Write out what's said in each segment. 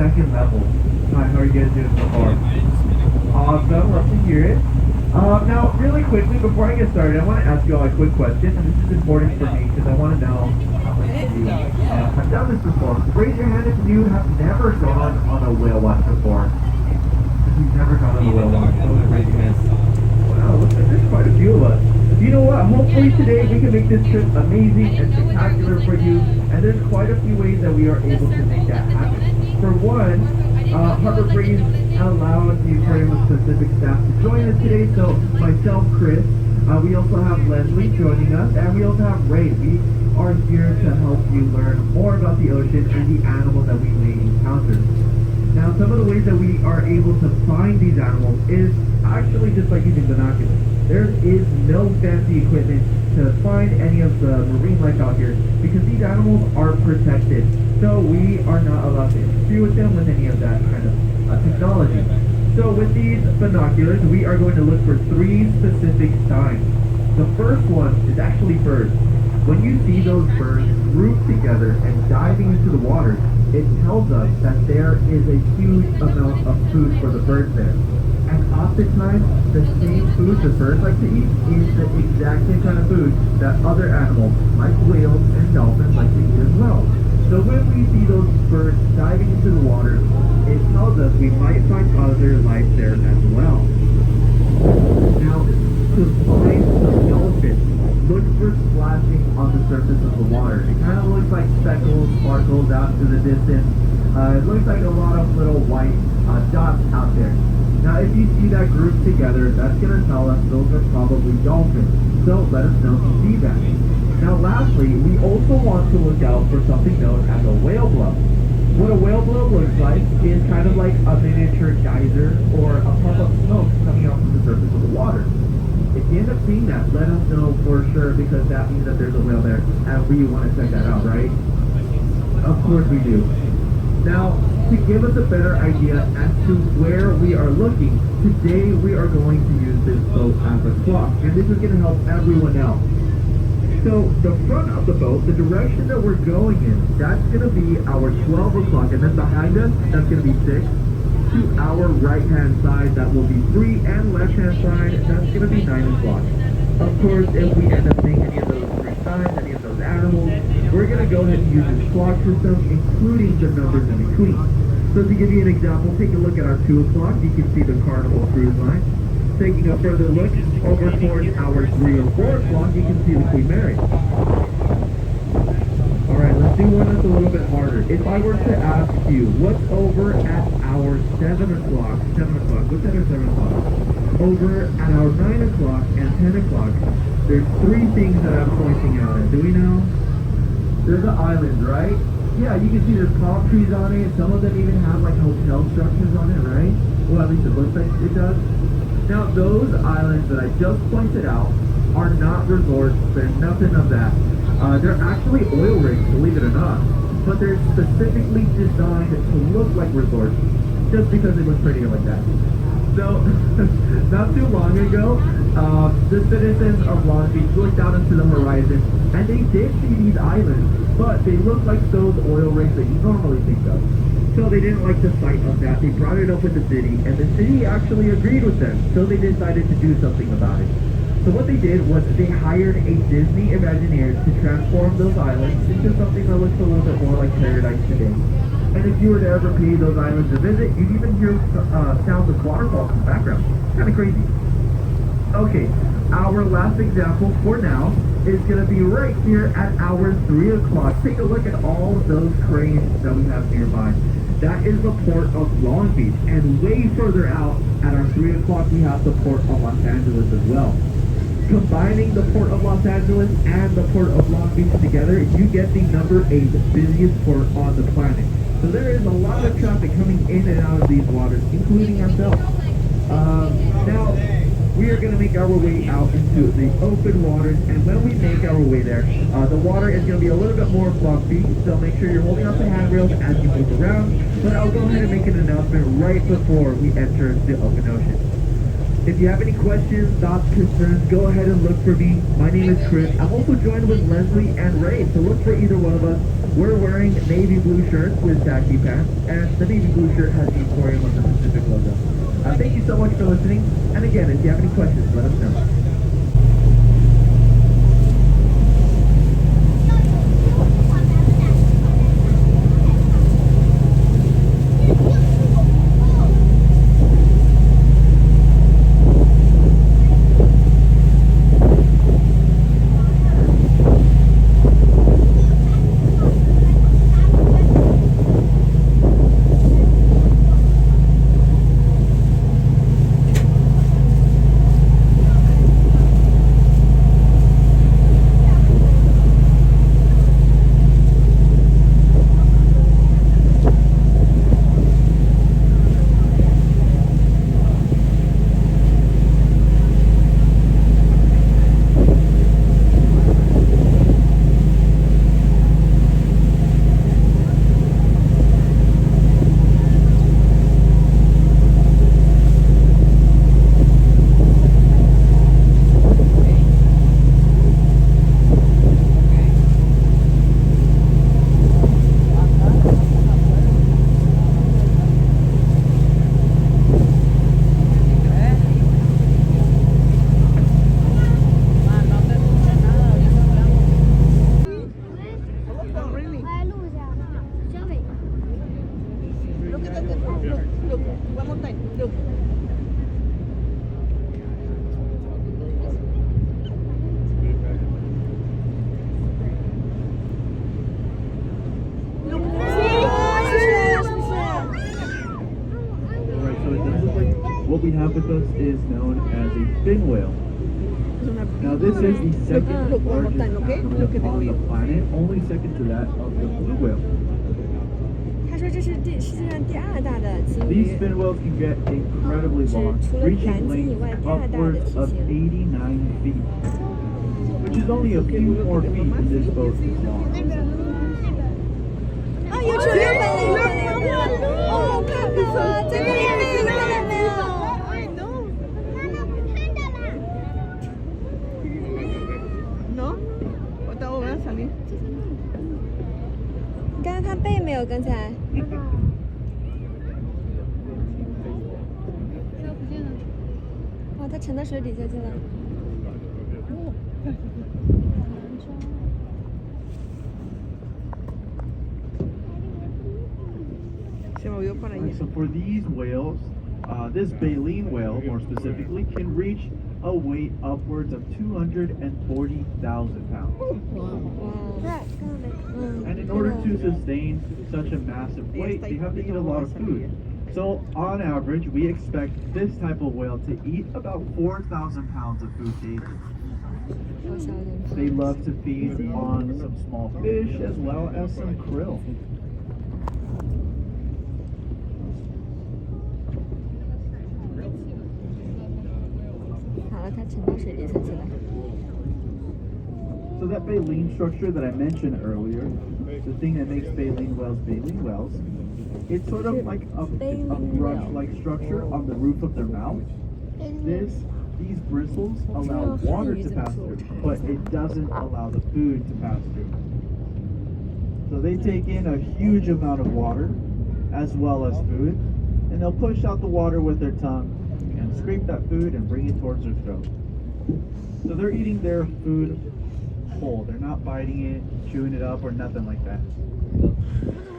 second level. Hi, how are you guys doing so far? Awesome, love to hear it. Now, really quickly, before I get started, I want to ask you all a quick question, and this is important for me because I want to know how many of you have done this before. Raise your hand if you have never gone on a whale watch before. If you've never gone on a whale watch, raise your hand. Wow, looks like there's quite a few of us. You know what? Hopefully today we can make this trip amazing and spectacular for you, and there's quite a few ways that we are able to make that happen. For one, Harbor Breeze allowed the Aquarium of Pacific staff to join us today, so myself, Chris, we also have Leslie joining us, and we also have Ray. We are here to help you learn more about the ocean and the animals that we may encounter. Now, some of the ways that we are able to find these animals is actually just by using binoculars. There is no fancy equipment to find any of the marine life out here because these animals are protected. So we are not allowed to interfere with them with any of that kind of technology. So with these binoculars, we are going to look for three specific signs. The first one is actually birds. When you see those birds grouped together and diving into the water, it tells us that there is a huge amount of food for the birds there. And oftentimes, the same food the birds like to eat is the exact same kind of food that other animals, like whales and dolphins, like to eat as well. So when we see those birds diving into the water, it tells us we might find other life there as well. Now, to find the dolphin, look for splashing on the surface of the water. It kind of looks like speckles, sparkles out to the distance. It looks like a lot of little white dots out there. Now, if you see that group together, that's going to tell us those are probably dolphins. So let us know if you see that. Now, lastly, we also want to look out for something known as a whale blow. What a whale blow looks like is kind of like a miniature geyser or a puff of smoke coming out from the surface of the water. If you end up seeing that, let us know for sure because that means that there's a whale there and we want to check that out, right? Of course we do. Now, to give us a better idea as to where we are looking, today we are going to use this boat as a clock, and this is going to help everyone out. So, the front of the boat, the direction that we're going in, that's going to be our 12 o'clock, and then behind us, that's going to be 6. To our right-hand side, that will be 3, and left-hand side, that's going to be 9 o'clock. Of course, if we end up seeing any of those three signs, any of those animals, we're going to go ahead and use this clock system, including the numbers in between. So to give you an example, take a look at our 2 o'clock. You can see the Carnival Cruise Line. Taking a further look over towards our 3 or 4 o'clock, you can see the Queen Mary. Alright, let's do one that's a little bit harder. If I were to ask you, what's over at our 7 o'clock? 7 o'clock, what's at our 7 o'clock? Over at our 9 o'clock and 10 o'clock, there's 3 things that I'm pointing out at. Do we know? There's the islands, right? Yeah, you can see there's palm trees on it. Some of them even have like hotel structures on it, right? Well, at least it looks like it does. Now, those islands that I just pointed out are not resorts. There's nothing of that. They're actually oil rigs, believe it or not. But they're specifically designed to look like resorts just because they look prettier like that. So, not too long ago, the citizens of Long Beach looked out into the horizon, and they did see these islands, but they looked like those oil rigs that you normally think of. So they didn't like the sight of that. They brought it up with the city, and the city actually agreed with them, so they decided to do something about it. So what they did was they hired a Disney Imagineer to transform those islands into something that looks a little bit more like paradise today. And if you were to ever pay those islands a visit, you'd even hear sounds of waterfalls in the background. Kind of crazy. Okay, our last example for now is going to be right here at our 3 o'clock. Take a look at all of those cranes that we have nearby. That is the port of Long Beach. And way further out at our 3 o'clock, we have the port of Los Angeles as well. Combining the port of Los Angeles and the port of Long Beach together, you get the number 8 busiest port on the planet. So there is a lot of traffic coming in and out of these waters, including ourselves. Now, we are going to make our way out into the open waters, and when we make our way there, the water is going to be a little bit more bumpy, so make sure you're holding up the handrails as you move around. But I'll go ahead and make an announcement right before we enter the open ocean. If you have any questions, thoughts, concerns, go ahead and look for me. My name is Chris. I'm also joined with Leslie and Ray, so look for either one of us. We're wearing navy blue shirts with taxi pants, and the navy blue shirt has the aquarium with the Pacific logo. Thank you so much for listening, and again, if you have any questions, let us know. What we have with us is known as a fin whale. Now this is the second largest animal on the planet, only second to that of the blue whale. These fin whales can get incredibly long, reaching lengths upwards of 89 feet, which is only a few more feet than this boat is long. No, ahorita voy a salir. 刚刚他背没有？刚才。哇，他沉到水底下去了。Se movió para allá. So for these whales, this baleen whale more specifically can reach a weight upwards of 240,000 pounds. And in order to sustain such a massive weight, they have to eat a lot of food. So on average, we expect this type of whale to eat about 4,000 pounds of food daily. They love to feed on some small fish as well as some krill. 好了，它沉到水底下去了。 So that baleen structure that I mentioned earlier, the thing that makes baleen whales, it's sort of like a brush-like structure on the roof of their mouth. These bristles allow water to pass through, but it doesn't allow the food to pass through. So they take in a huge amount of water as well as food, and they'll push out the water with their tongue and scrape that food and bring it towards their throat. So they're eating their food whole. They're not biting it, chewing it up, or nothing like that.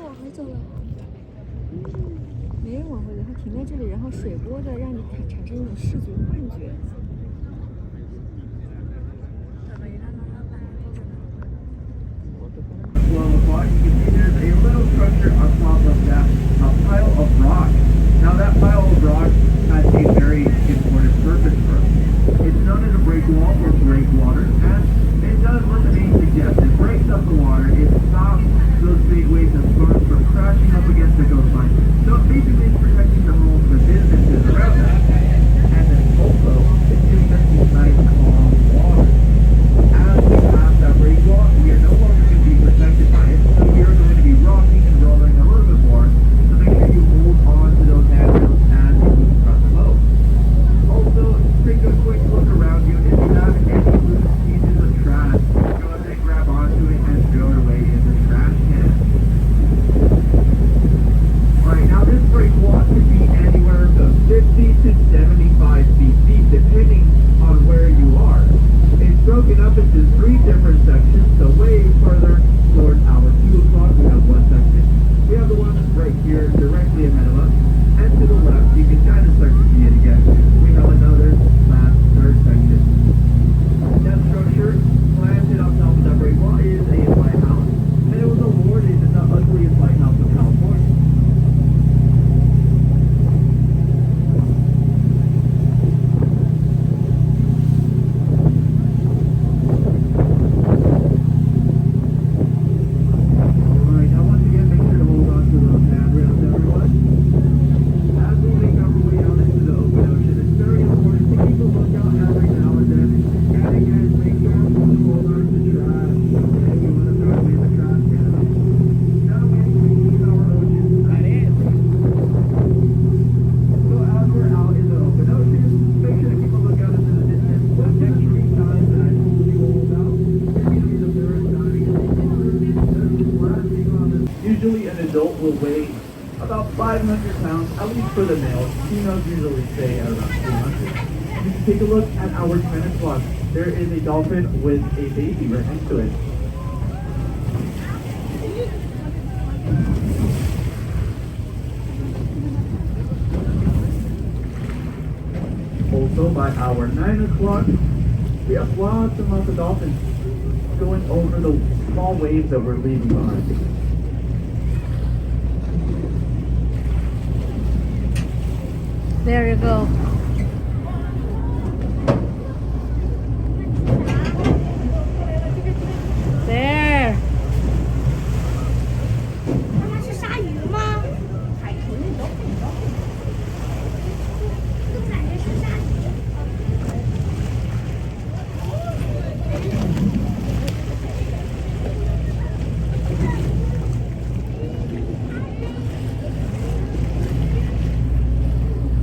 往回走了，没有往回走，它停在这里，然后水波的让你产生一种视觉幻觉。 Well, you can see there's a little structure on top of that, a pile of rock. Now that pile of rock has a very important purpose for us. It's known as a breakwall or breakwater, and it does what the name suggests. It breaks up the water, it stops those big waves of storms from crashing up against the coastline. So basically it's protecting the homes and businesses around us. And then also, it's giving us these nice calm water. As we pass that breakwall, we are no longer going to be protected by it, so we are going to be rocking and rolling a little bit more. So make sure you hold on to those handrails as you move across the boat. Also, usually an adult will weigh about 500 pounds, at least for the males. Females usually stay at about 200. If you take a look at our 10 o'clock, there is a dolphin with a baby right next to it. Also, by our 9 o'clock, we have lots and lots of dolphins going over the small waves that we're leaving behind. There you go. There. 它是鲨鱼吗？海豚那种，就感觉是鲨鱼。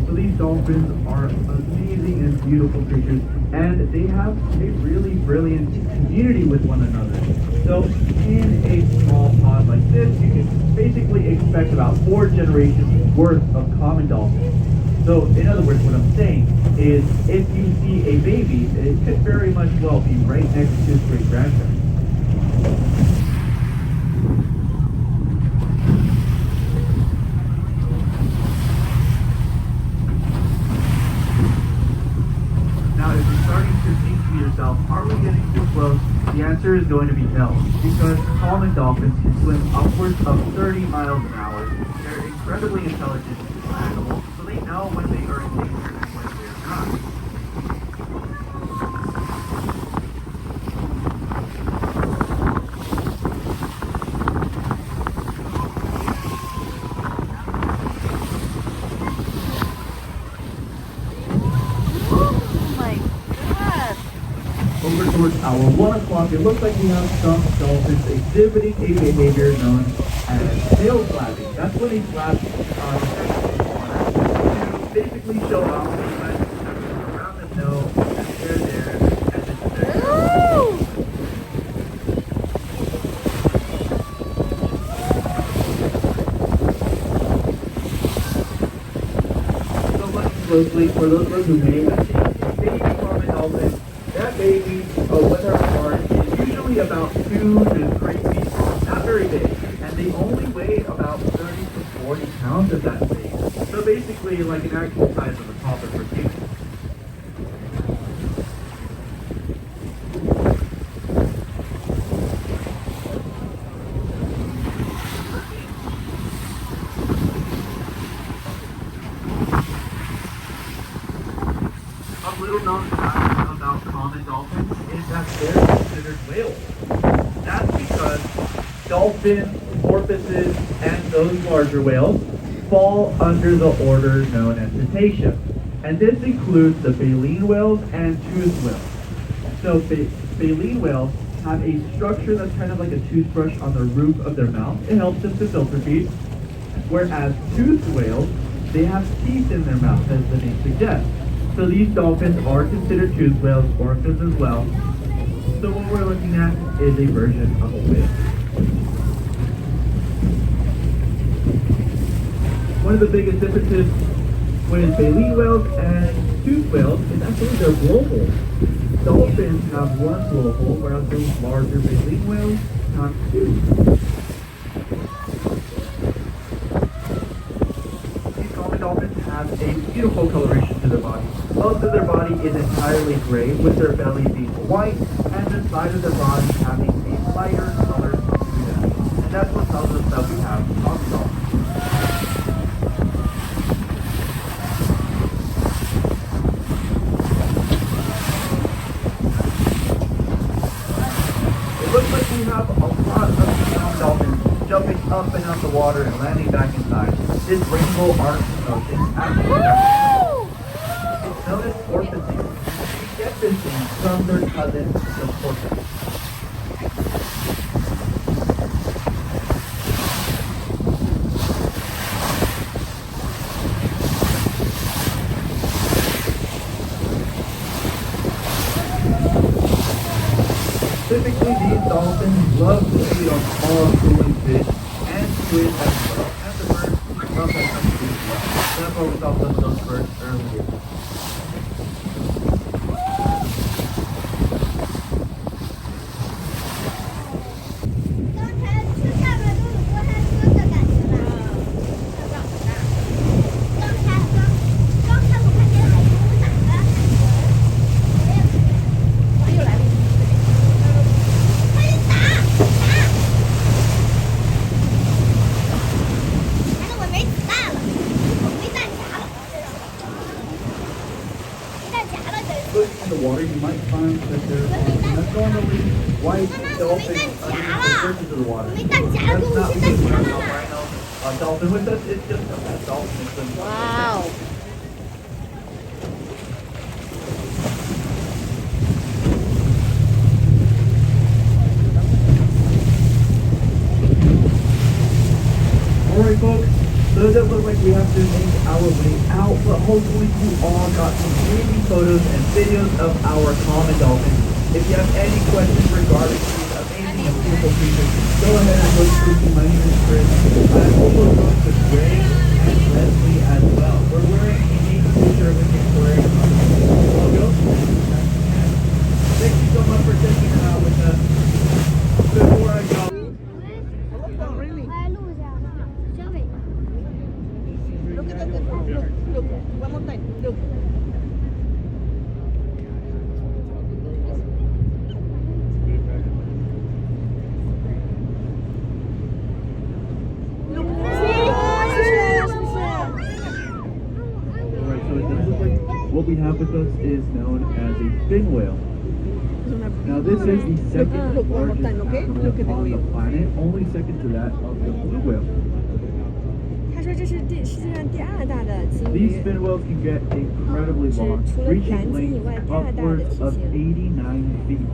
So these dolphins are amazing and beautiful creatures, and they have a really brilliant community with one another. So in a small pond like this, you can basically expect about 4 generations worth of common dolphins. So in other words, what I'm saying is if you see a baby, it could very much well be right next to his great-grandparents. Now, if you're starting to think to yourself, are we getting too close? The answer is going to be no, because common dolphins can swim upwards of 30 miles an hour. They're incredibly intelligent animals, so they know when they are in danger and when they are not. Over towards our 1 o'clock, it looks like we have some dolphins exhibiting a behavior known as tail flapping. That's when they flap to basically show off the around the nose, and they're there, and this is their So looking closely, for those of us who may have seen baby common dolphins, that baby, when they're born, is usually about 2 to 3 feet long, not very big, and they only weigh about 30 to 40 pounds at that stage. So basically, like an actual size of a toddler for humans. A little known fact about common dolphins is that they're considered whales. That's because dolphins, porpoises, and those larger whales fall under the order known as Cetacea. And this includes the baleen whales and toothed whales. So baleen whales have a structure that's kind of like a toothbrush on the roof of their mouth. It helps them to filter feed. Whereas toothed whales, they have teeth in their mouth, as the name suggests. So these dolphins are considered toothed whales, orcas as well. So what we're looking at is a version of a whale. One of the biggest differences with baleen whales and toothed whales is actually their blowholes. Dolphins have one blowhole, whereas those larger baleen whales have 2. These common dolphins have a beautiful coloration to their body. Most of their body is entirely gray, with their belly being white, and the side of their body having a lighter color to them. And that's what tells us that we have common dolphins. It looks like we have a lot of common dolphins jumping up and out the water and landing back inside. This rainbow arc motion actually known as porpoising. They get this name from their cousin, the porpoise. Typically, these dolphins love to feed on small, cooling fish and squid as well, and the birds sometimes come to eat. That's why we saw some of those birds earlier. Looking in the water, you might find that there's that's normally white dolphins underneath the surface of the water. That's not because we have no rhino dolphin with us, it's just a fat dolphin that swims. Wow. Alright folks, so it does look like we have to make our way out, but hopefully you all got some amazing photos and videos of our common dolphins. If you have any questions regarding these amazing and beautiful creatures, go ahead and look to me. My name is Chris. I'm also going to Greg and Leslie as well. We're wearing a unique picture with the aquarium logo. Thank you so much for checking it out with us. Before I go, Oh, really? 我来录一下，小伟。 Look at the look. One more time. Look. 是不是？ Alright, so it does look like what we have with us is known as a fin whale. Now this is the second Look, one more largest time, okay? animal Look at the on the whale. planet, only second to that of the blue whale. 他说这是世界上第2大的鲸 These 鱼。 fin whales can get incredibly long, reaching lengths upwards of 89 feet,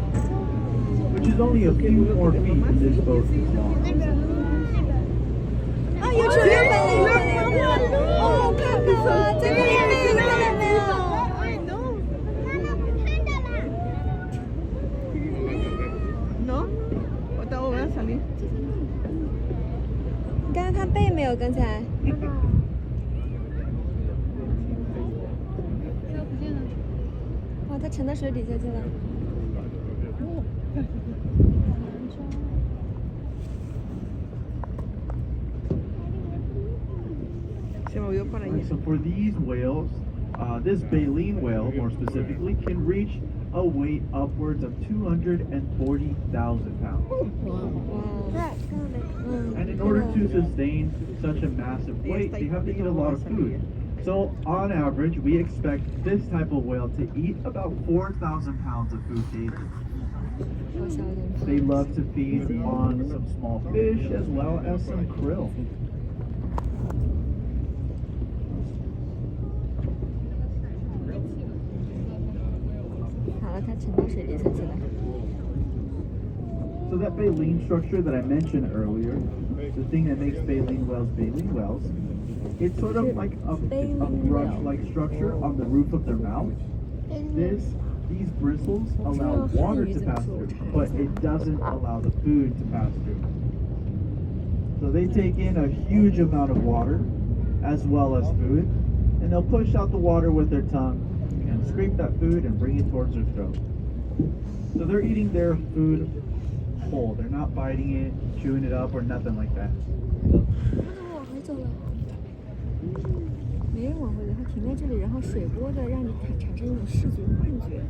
which is only a few more feet than this boat is long. 啊，有出原本了，哦，看到了，在那里飞，看到没有？ I know. ¿No? Ahorita voy a salir. 你看到它背没有？刚才。哇，它沉到水底下去了。 Se movió para allá. So for these whales, this baleen whale more specifically can reach a weight upwards of 240,000 pounds. 哇，嗯。 And in order to sustain such a massive weight, they have to eat a lot of food. So on average, we expect this type of whale to eat about 4,000 pounds of food daily. 好小一点。 They love to feed on some small fish as well as some krill. 好了，它沉到水底下去了。 So that baleen structure that I mentioned earlier, the thing that makes baleen whales, it's sort of like a brush-like structure on the roof of their mouth. These bristles allow water to pass through, but it doesn't allow the food to pass through. So they take in a huge amount of water as well as food, and they'll push out the water with their tongue and scrape that food and bring it towards their throat. So they're eating their food whole. They're not biting it, chewing it up, or nothing like that. 它往回走了。没人往回走，它停在这里，然后水波的让你产生一种视觉幻觉。